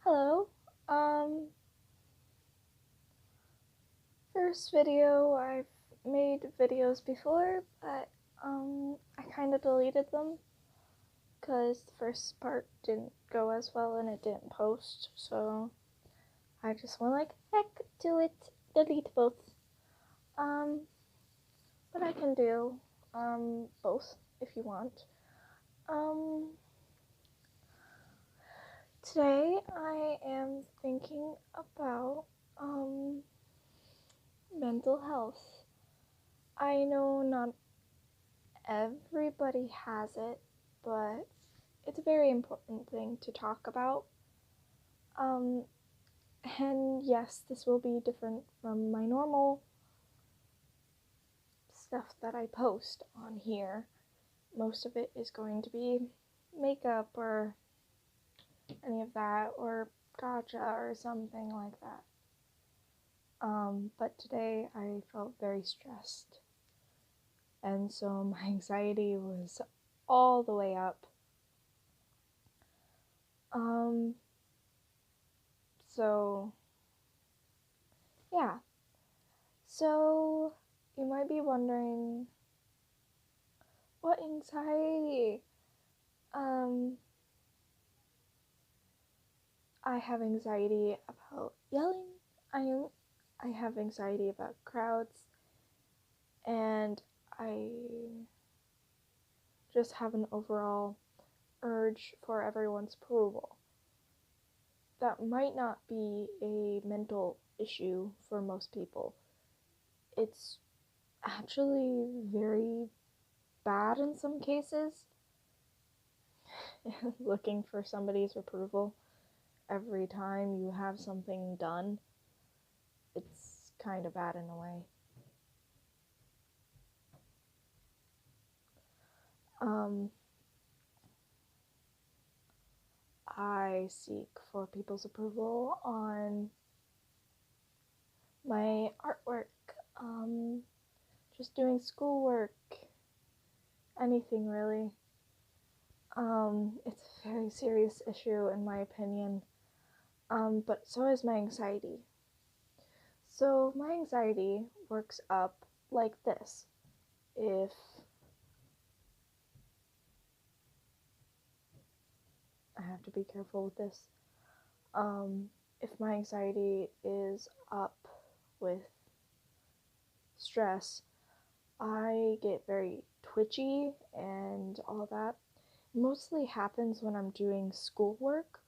Hello. First video, I've made videos before, but I kind of deleted them because the first part didn't go as well and it didn't post. So I just went like, heck, do it, delete both. Um, but I can do both if you want. Um, Today I am thinking about mental health. I know not everybody has it, but it's a very important thing to talk about. Um, and yes, this will be different from my normal stuff that I post on here. Most of it is going to be makeup or any of that, or gotcha or something like that. But today I felt very stressed, and so my anxiety was all the way up. Um, so yeah. So you might be wondering, what anxiety? Um, I have anxiety about yelling. I have anxiety about crowds, and I just have an overall urge for everyone's approval. That might not be a mental issue for most people. It's actually very bad in some cases. Looking for somebody's approval every time you have something done, it's kind of bad in a way. I seek for people's approval on my artwork, just doing schoolwork, anything really. It's a very serious issue in my opinion, but so is my anxiety. So my anxiety works up like this. If I have to be careful with this. If my anxiety is up with stress, I get very twitchy and all that. It mostly happens when I'm doing schoolwork,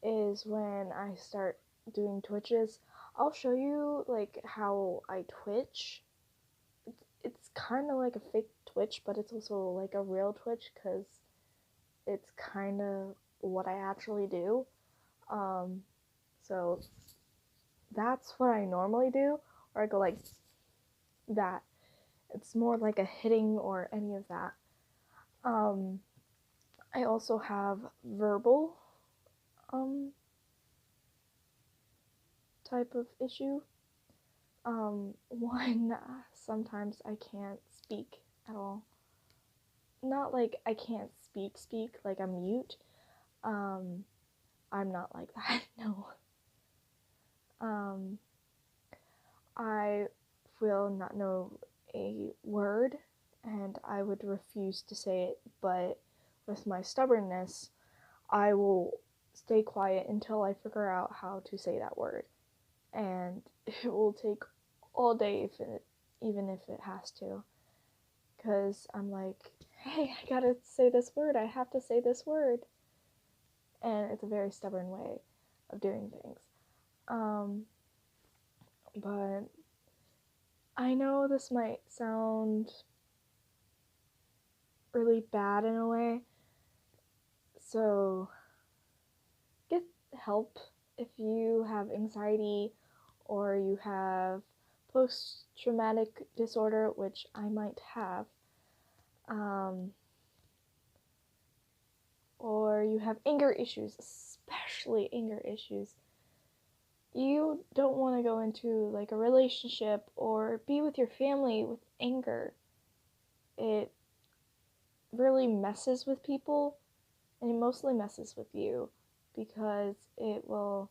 is when I start doing twitches. I'll show you like how I twitch. It's kind of like a fake twitch, but it's also like a real twitch because it's kind of what I actually do. So that's what I normally do, or I go like that. It's more like a hitting or any of that. I also have verbal type of issue. One, sometimes I can't speak at all. Not like I can't speak like I'm mute. I'm not like that, no. I will not know a word and I would refuse to say it, but with my stubbornness, I will stay quiet until I figure out how to say that word. And it will take all day even if it has to. Because I'm like, hey, I gotta say this word, I have to say this word. And it's a very stubborn way of doing things. But I know this might sound really bad in a way, so get help if you have anxiety or you have post-traumatic disorder, which I might have, or you have anger issues, especially anger issues. You don't want to go into like a relationship or be with your family with anger. It really messes with people, and it mostly messes with you because it will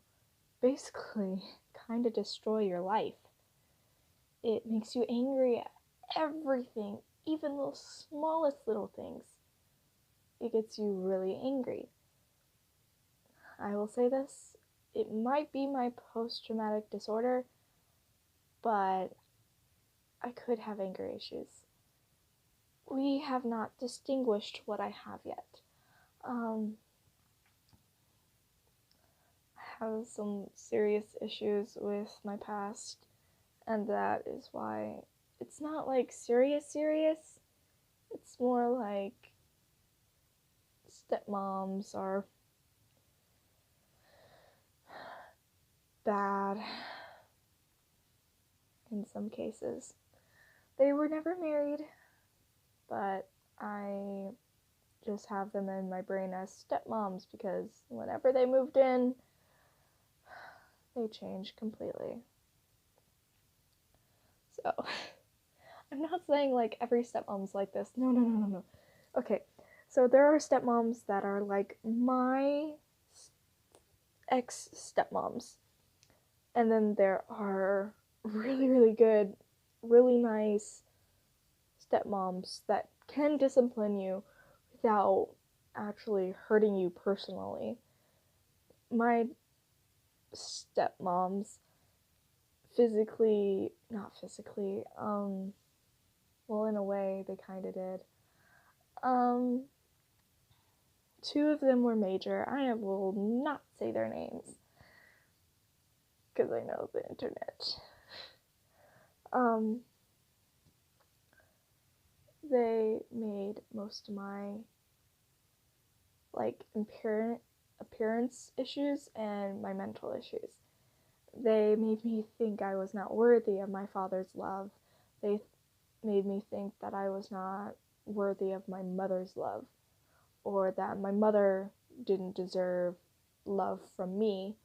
basically kind of destroy your life. It makes you angry at everything, even the smallest little things. It gets you really angry. I will say this, it might be my post-traumatic disorder, but I could have anger issues. We have not distinguished what I have yet. I have some serious issues with my past, and that is why it's not like serious. It's more like stepmoms are bad in some cases. They were never married, but I just have them in my brain as stepmoms because whenever they moved in, they changed completely. So, I'm not saying like every stepmom's like this. No. Okay, so there are stepmoms that are like my ex-stepmoms. And then there are really good, really nice stepmoms that can discipline you without actually hurting you personally. My stepmoms not physically, well, in a way, they kind of did. Two of them were major. I will not say their names because I know the internet. They made most of my like appearance issues and my mental issues. They made me think I was not worthy of my father's love. They made me think that I was not worthy of my mother's love, or that my mother didn't deserve love from me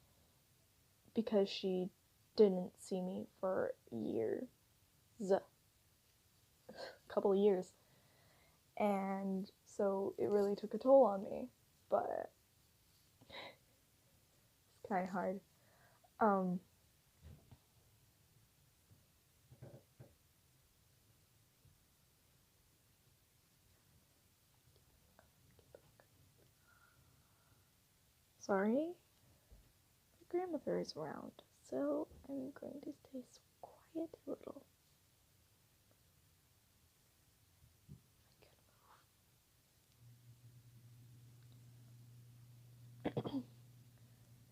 because she didn't see me for years. Couple of years. And so it really took a toll on me, but it's kind of hard. Sorry, my grandmother is around, so I'm going to stay quiet a little.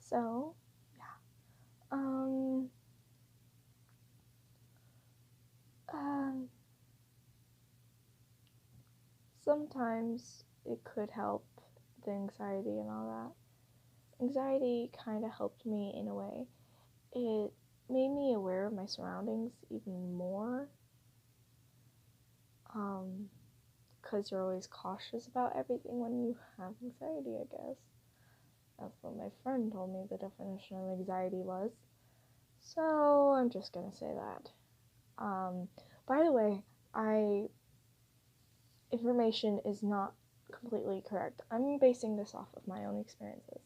So, yeah. Sometimes it could help the anxiety and all that. Anxiety kind of helped me in a way. It made me aware of my surroundings even more. Because you're always cautious about everything when you have anxiety, I guess. That's what my friend told me the definition of anxiety was. So I'm just gonna say that. By the way, information is not completely correct. I'm basing this off of my own experiences.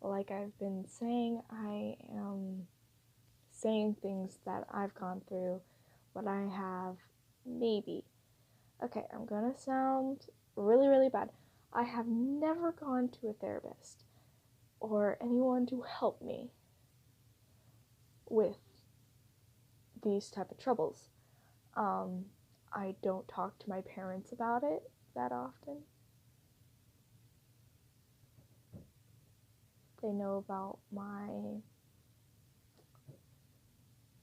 Like I've been saying, I am saying things that I've gone through, what I have, maybe. Okay, I'm gonna sound really bad. I have never gone to a therapist or anyone to help me with these type of troubles. I don't talk to my parents about it that often. They know about my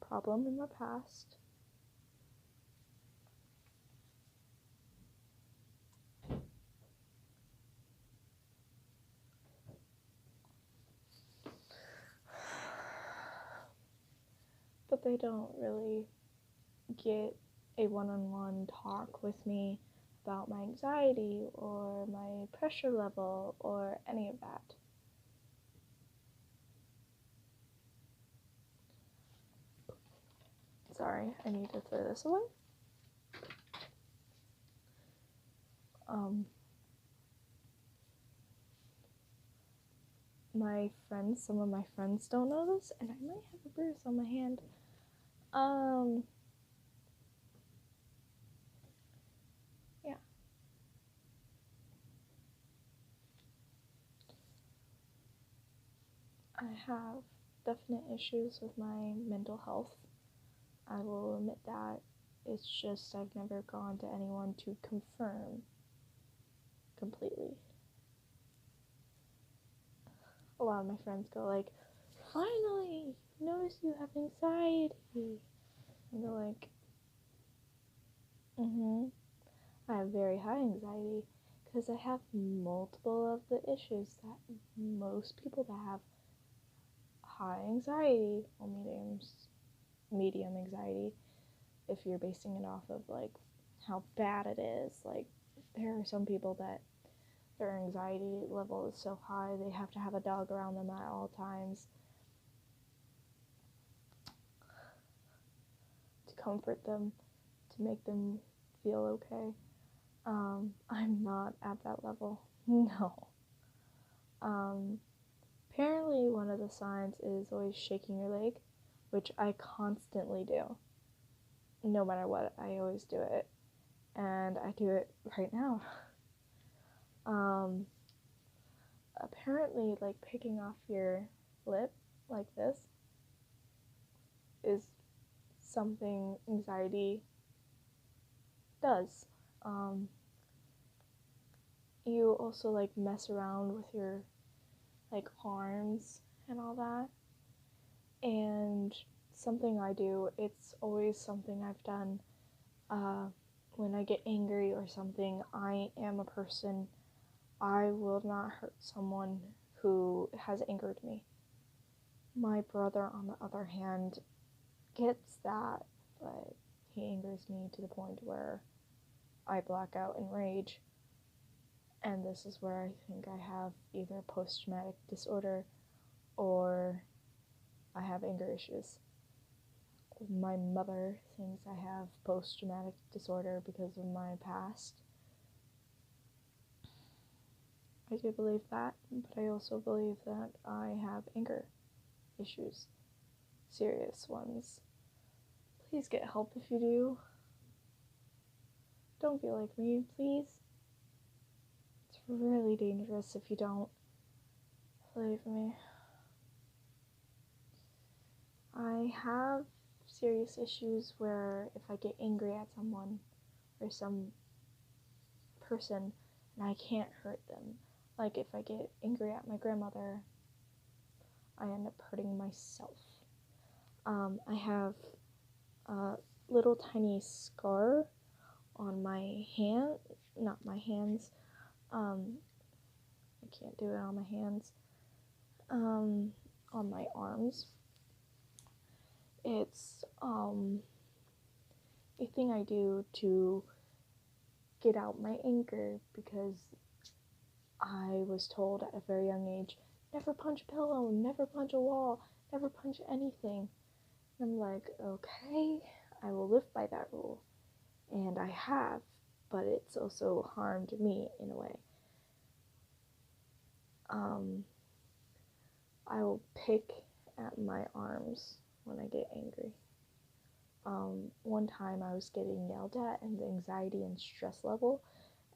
problem in the past. But they don't really get a one-on-one talk with me about my anxiety or my pressure level or any of that. Sorry, I need to throw this away. some of my friends don't know this, and I might have a bruise on my hand. Yeah. I have definite issues with my mental health. I will admit that. It's just I've never gone to anyone to confirm completely. A lot of my friends go like, finally, notice you have anxiety. And they're like, I have very high anxiety because I have multiple of the issues that most people that have high anxiety or medium anxiety, if you're basing it off of like how bad it is, like there are some people that their anxiety level is so high they have to have a dog around them at all times to comfort them, to make them feel okay. I'm not at that level. No. Apparently one of the signs is always shaking your leg, which I constantly do. No matter what, I always do it. And I do it right now. Apparently, like, picking off your lip like this is something anxiety does. You also, like, mess around with your, like, arms and all that. And something I do, it's always something I've done when I get angry or something. I am a person, I will not hurt someone who has angered me. My brother, on the other hand, gets that, but he angers me to the point where I black out in rage. And this is where I think I have either post-traumatic disorder or I have anger issues. My mother thinks I have post-traumatic disorder because of my past. I do believe that, but I also believe that I have anger issues, serious ones. Please get help if you do. Don't be like me, please. It's really dangerous if you don't. Believe me. I have serious issues where if I get angry at someone or some person and I can't hurt them, like if I get angry at my grandmother, I end up hurting myself. I have a little tiny scar on my hand, not my hands. I can't do it on my hands. On my arms. It's a thing I do to get out my anger because I was told at a very young age, never punch a pillow, never punch a wall, never punch anything. And I'm like, okay, I will live by that rule. And I have, but it's also harmed me in a way. I will pick at my arms when I get angry. One time I was getting yelled at, and the anxiety and stress level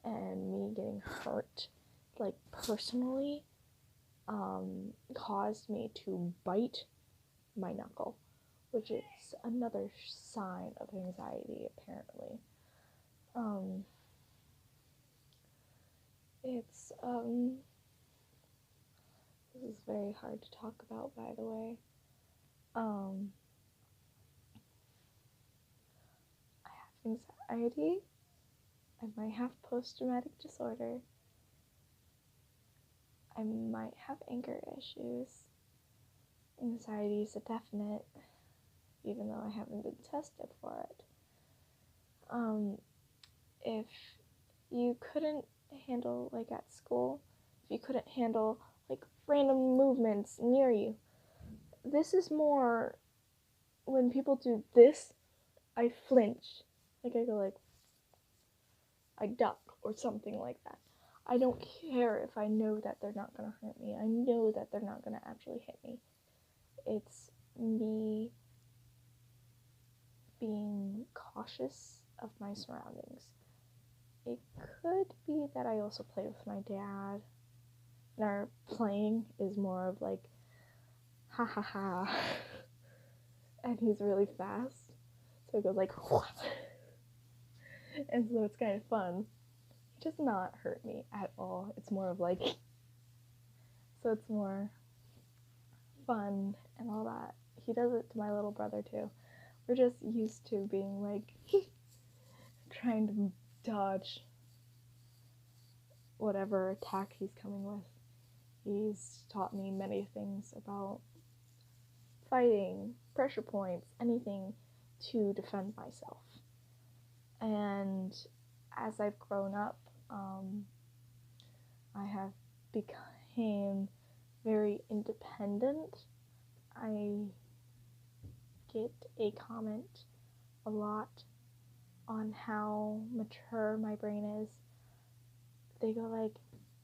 and me getting hurt, like personally, caused me to bite my knuckle, which is another sign of anxiety, apparently. It's, this is very hard to talk about, by the way. I have anxiety. I might have post-traumatic disorder. I might have anger issues. Anxiety is a definite, even though I haven't been tested for it. If you couldn't handle, like at school, if you couldn't handle like random movements near you, this is more when people do this, I flinch. Like I go like, I duck or something like that. I don't care if I know that they're not going to hurt me. I know that they're not going to actually hit me. It's me being cautious of my surroundings. It could be that I also play with my dad. And our playing is more of like, ha ha ha. And he's really fast. So it goes like, and so it's kind of fun. He does not hurt me at all. It's more of like, so it's more fun and all that. He does it to my little brother too. We're just used to being like, trying to dodge whatever attack he's coming with. He's taught me many things about fighting, pressure points, anything to defend myself. And as I've grown up, I have become very independent. I get a comment a lot on how mature my brain is. They go like,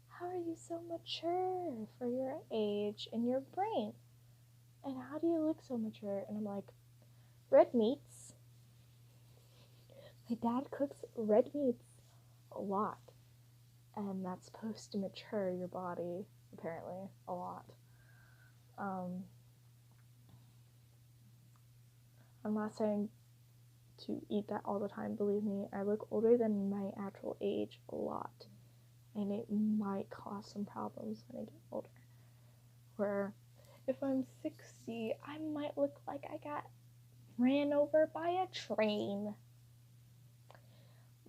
how are you so mature for your age and your brain? And how do you look so mature? And I'm like, red meats. My dad cooks red meats a lot. And that's supposed to mature your body, apparently, a lot. I'm not saying to eat that all the time, believe me. I look older than my actual age a lot. And it might cause some problems when I get older. Where if I'm 60, I might look like I got ran over by a train.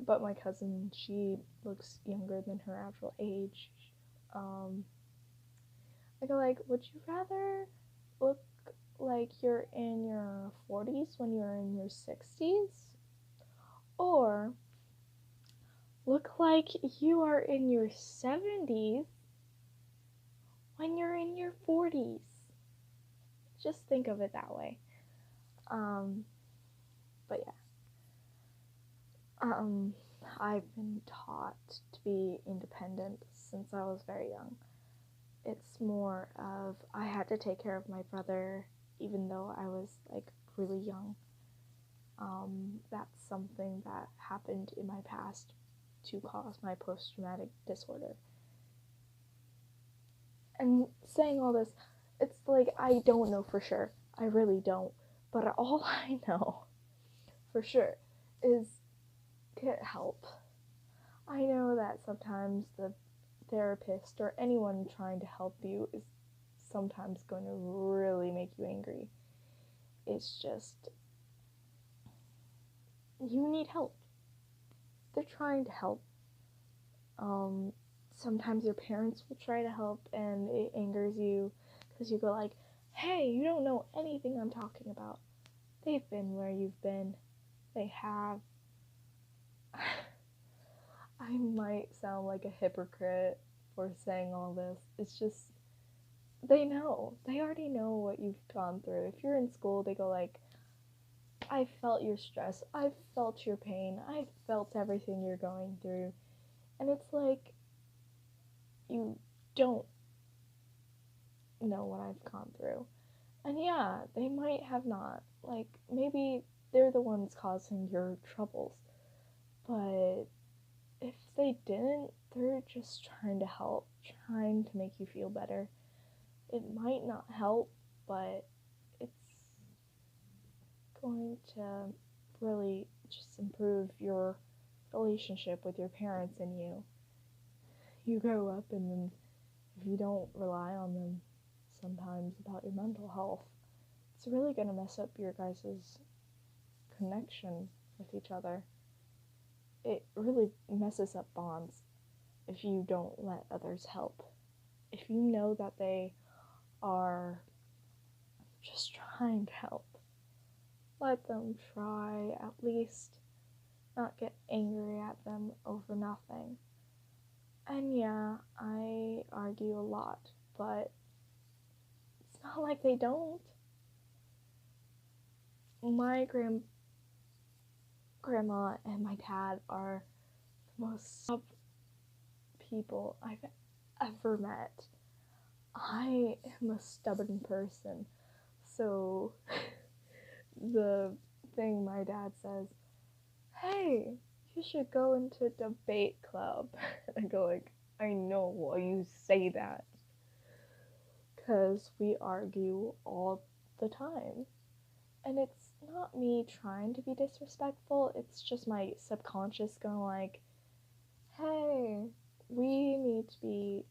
But my cousin, she looks younger than her actual age. I go like, would you rather look like you're in your 40s when you're in your 60s? Or look like you are in your 70s when you're in your 40s? Just think of it that way. But yeah. I've been taught to be independent since I was very young. It's more of I had to take care of my brother even though I was like really young. That's something that happened in my past to cause my post-traumatic disorder. And saying all this, it's like I don't know for sure. I really don't. But all I know for sure is get help. I know that sometimes the therapist or anyone trying to help you is sometimes going to really make you angry. It's just, you need help. They're trying to help. Sometimes your parents will try to help and it angers you because you go like, hey, you don't know anything I'm talking about. They've been where you've been. They have. I might sound like a hypocrite for saying all this. It's just, they know. They already know what you've gone through. If you're in school, they go like, I felt your stress. I felt your pain. I felt everything you're going through. And it's like, you don't know what I've gone through. And yeah, they might have not. Like, maybe they're the ones causing your troubles. But if they didn't, they're just trying to help, trying to make you feel better. It might not help, but it's going to really just improve your relationship with your parents and you. You grow up, and then if you don't rely on them sometimes about your mental health, it's really going to mess up your guys' connection with each other. It really messes up bonds if you don't let others help. If you know that they are just trying to help, let them try, at least not get angry at them over nothing. And yeah, I argue a lot, but it's not like they don't. My grandma and my dad are the most people I've ever met. I am a stubborn person. So the thing my dad says, hey, you should go into a debate club. I go like, I know why you say that. Because we argue all the time. And it's not me trying to be disrespectful, it's just my subconscious going like, hey, we need to be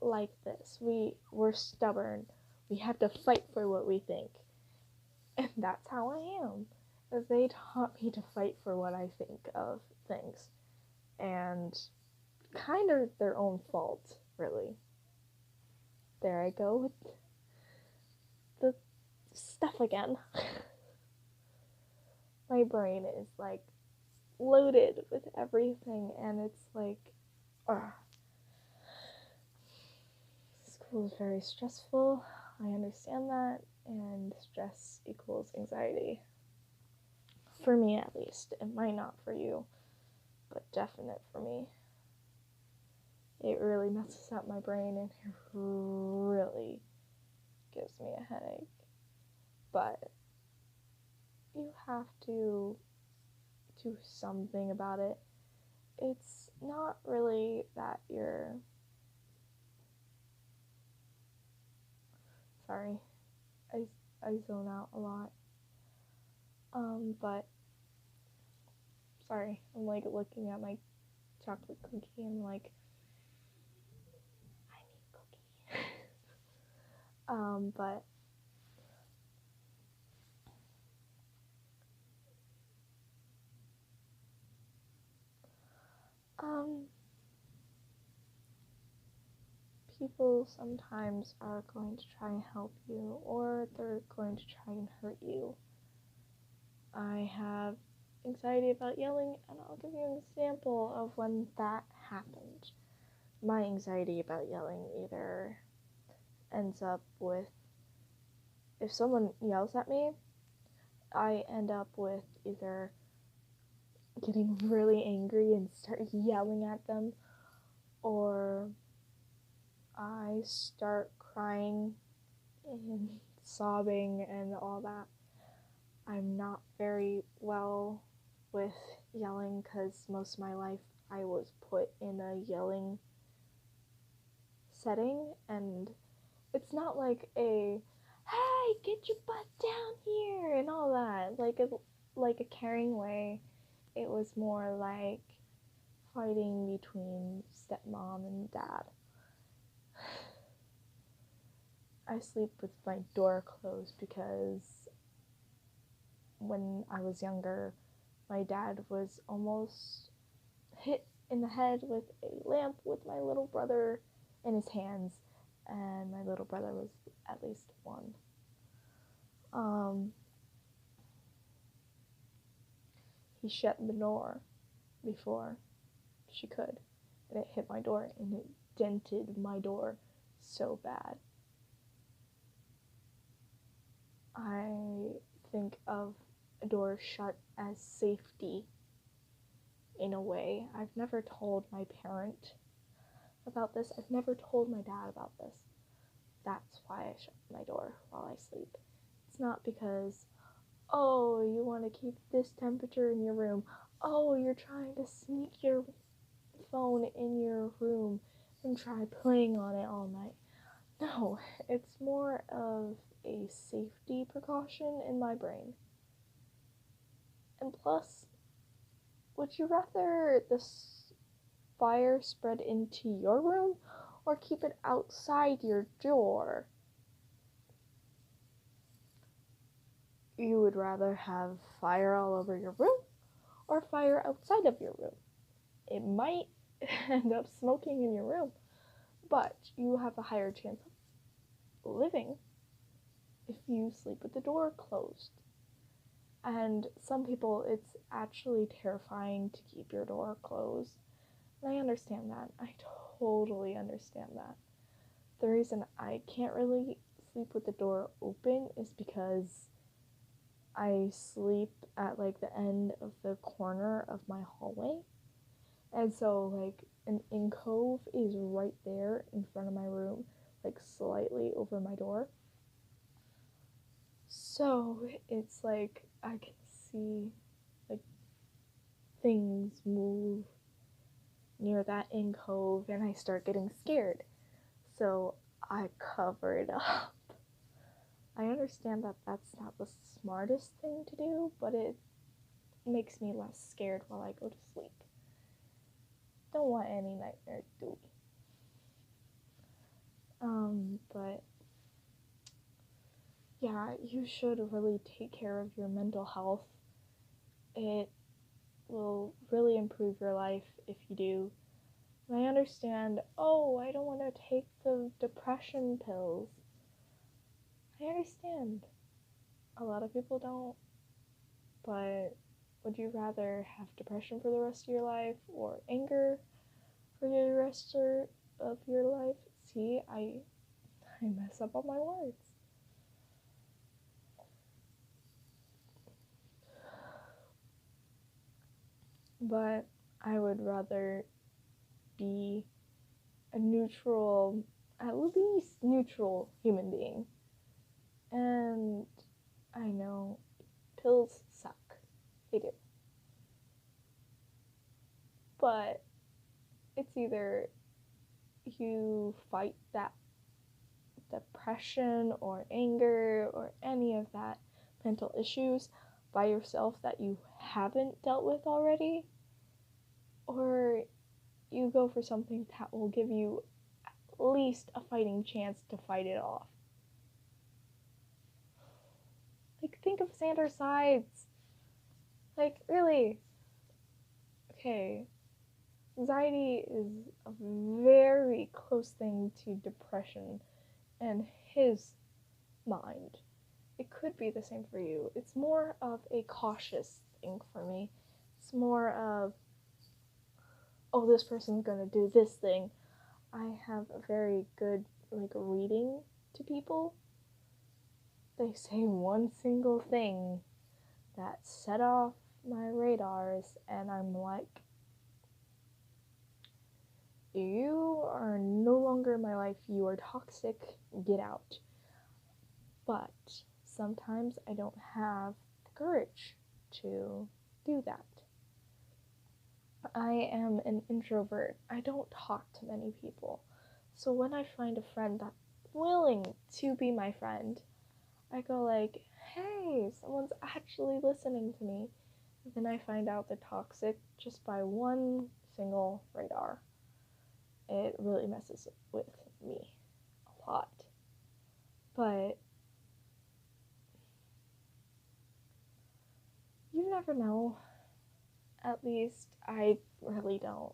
like this. We're stubborn. We have to fight for what we think. And that's how I am. They taught me to fight for what I think of things. And kind of their own fault, really. There I go with the stuff again. My brain is like loaded with everything, and it's like, school is very stressful. I understand that, and stress equals anxiety. For me, at least. It might not for you, but definite for me. It really messes up my brain, and it really gives me a headache. But you have to do something about it. It's not really that you're... Sorry, I zone out a lot. But sorry, I'm like looking at my chocolate cookie and like, I need cookie. But people sometimes are going to try and help you, or they're going to try and hurt you. I have anxiety about yelling, and I'll give you an example of when that happened. My anxiety about yelling either ends up with, if someone yells at me, I end up with either getting really angry and start yelling at them, or I start crying and sobbing and all that. I'm not very well with yelling because most of my life I was put in a yelling setting, and it's not like a, hey, get your butt down here and all that, like a caring way. It was more like fighting between stepmom and dad. I sleep with my door closed because when I was younger, my dad was almost hit in the head with a lamp with my little brother in his hands, and my little brother was at least 1. He shut the door before she could, and it hit my door, and it dented my door so bad. I think of a door shut as safety in a way. I've never told my parent about this. I've never told my dad about this. That's why I shut my door while I sleep. It's not because, oh, you want to keep this temperature in your room. Oh, you're trying to sneak your phone in your room and try playing on it all night. No, it's more of a safety precaution in my brain. And plus, would you rather this fire spread into your room or keep it outside your door? You would rather have fire all over your room or fire outside of your room. It might end up smoking in your room, but you have a higher chance of living if you sleep with the door closed. And some people, it's actually terrifying to keep your door closed. And I understand that. I totally understand that. The reason I can't really sleep with the door open is because I sleep at like the end of the corner of my hallway. And so like an alcove is right there in front of my room, like slightly over my door. So it's like I can see like things move near that alcove and I start getting scared. So I cover it up. I understand that that's not the smartest thing to do, but it makes me less scared while I go to sleep. Don't want any nightmares, do we? But yeah, you should really take care of your mental health. It will really improve your life if you do. And I understand, oh, I don't want to take the depression pills. I understand. A lot of people don't. But would you rather have depression for the rest of your life or anger for the rest of your life? See, I mess up on my words. But I would rather be a neutral, at least neutral human being. And I know pills suck. They do. But it's either you fight that depression or anger or any of that mental issues by yourself that you haven't dealt with already, or you go for something that will give you at least a fighting chance to fight it off. Like, think of Xander's sides. Like, really. Okay, anxiety is a very close thing to depression and his mind. It could be the same for you. It's more of a cautious thing for me. It's more of, oh, this person's gonna do this thing. I have a very good reading to people. They say one single thing that set off my radars, and I'm like, you are no longer in my life. You are toxic. Get out. But sometimes I don't have the courage to do that. I am an introvert. I don't talk to many people. So when I find a friend that's willing to be my friend, I go like, hey, someone's actually listening to me. And then I find out they're toxic just by one single radar. It really messes with me a lot. But you never know. At least I really don't.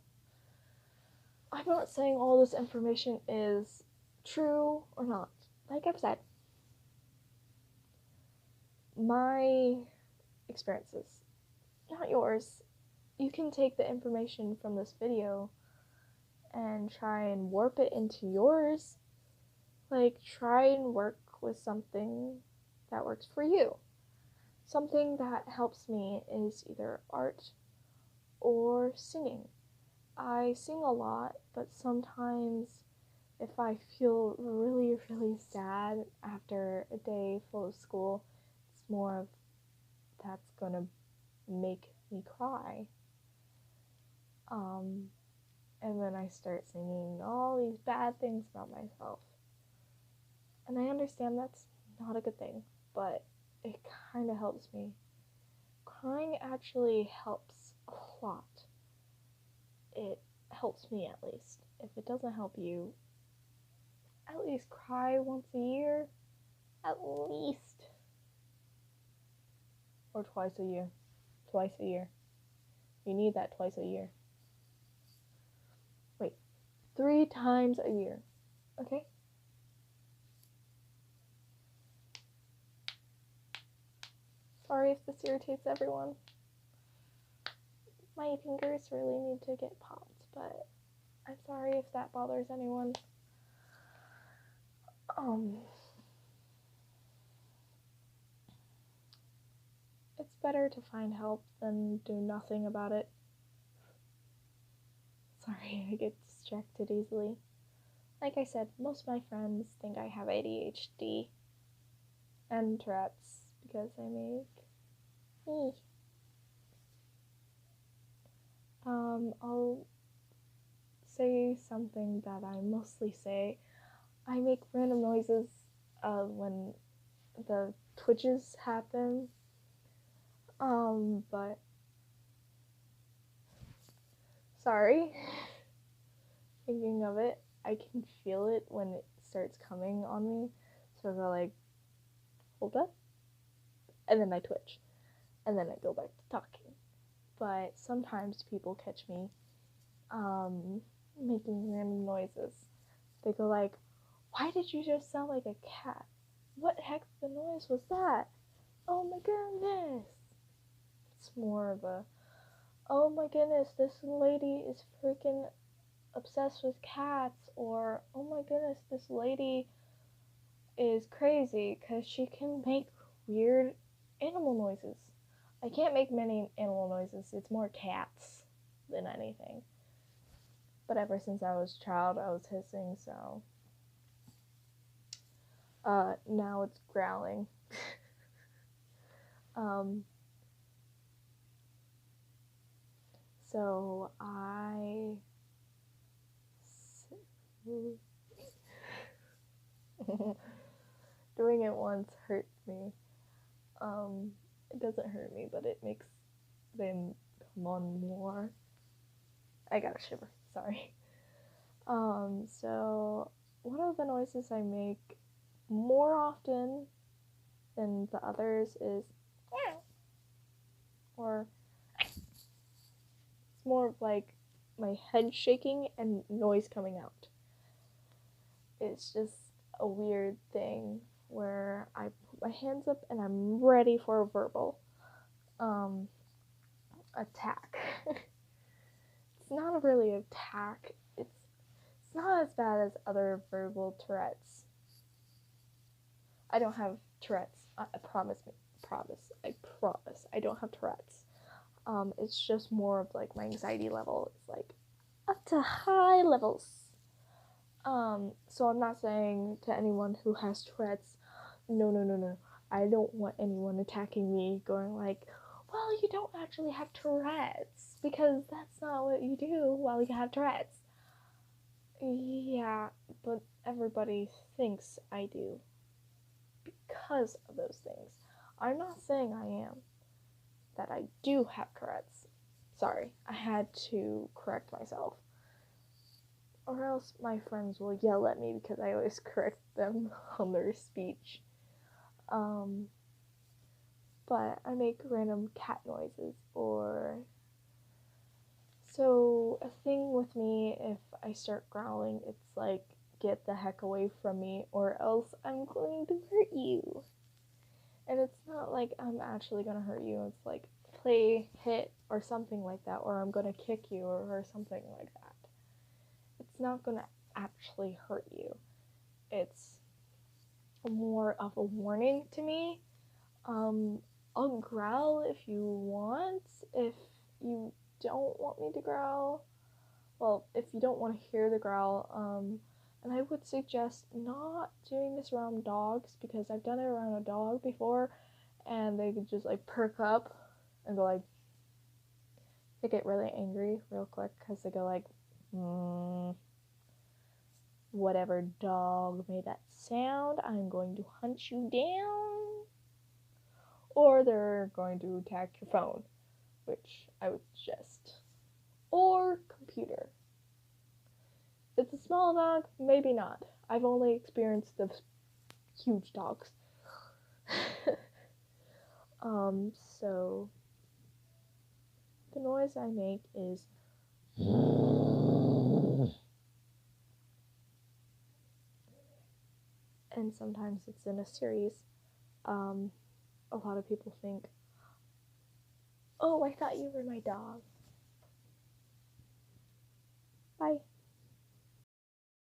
I'm not saying all this information is true or not. Like I've said, my experiences, not yours. You can take the information from this video and try and warp it into yours. Like, try and work with something that works for you. Something that helps me is either art or singing. I sing a lot, but sometimes if I feel really, really sad after a day full of school, it's more of that's gonna make me cry. And then I start singing all these bad things about myself. And I understand that's not a good thing, but it kind of helps me. Crying actually helps a lot. It helps me at least. If it doesn't help you, at least cry once a year. At least. Or twice a year. Twice a year. You need that twice a year. Wait, 3 times a year. Okay? Sorry if this irritates everyone. My fingers really need to get popped, but I'm sorry if that bothers anyone. It's better to find help than do nothing about it. Sorry, I get distracted easily. Like I said, most of my friends think I have ADHD and Tourette's because I make me. I'll say something that I mostly say. I make random noises when the twitches happen. But sorry. Thinking of it, I can feel it when it starts coming on me. So I go like, hold up, and then I twitch, and then I go back to talking. But sometimes people catch me making random noises. They go like, why did you just sound like a cat? What heck of a noise was that? Oh my goodness. It's more of a, oh my goodness, this lady is freaking obsessed with cats, or oh my goodness, this lady is crazy because she can make weird animal noises. I can't make many animal noises, it's more cats than anything. But ever since I was a child, I was hissing, so now it's growling. So doing it once hurts me. It doesn't hurt me, but it makes them come on more. I got a shiver, sorry. So one of the noises I make more often than the others is or it's more of like my head shaking and noise coming out. It's just a weird thing where I put my hands up and I'm ready for a verbal attack. It's not really an attack. It's not as bad as other verbal Tourette's. I don't have Tourette's. I promise. I don't have Tourette's. It's just more of like my anxiety level. It's like up to high levels. So I'm not saying to anyone who has Tourette's, no. I don't want anyone attacking me going like, well, you don't actually have Tourette's, because that's not what you do while you have Tourette's. Yeah, but everybody thinks I do because of those things. I'm not saying I am. That I do have Tourette's. Sorry, I had to correct myself. Or else my friends will yell at me because I always correct them on their speech. But I make random cat noises, or so a thing with me, if I start growling, it's like, get the heck away from me, or else I'm going to hurt you. And it's not like I'm actually gonna hurt you, it's like play, hit, or something like that, or I'm gonna kick you, or something like that. It's not gonna actually hurt you. It's more of a warning to me. I'll growl if you want. If you don't want me to growl, well, if you don't want to hear the growl, and I would suggest not doing this around dogs, because I've done it around a dog before, and they could just like perk up and go like, they get really angry real quick because they go like, whatever dog made that sound, I'm going to hunt you down. Or they're going to attack your phone, which I would suggest. Or computer. If it's a small dog, maybe not. I've only experienced the huge dogs. So the noise I make is and sometimes it's in a series. A lot of people think, oh, I thought you were my dog. Bye.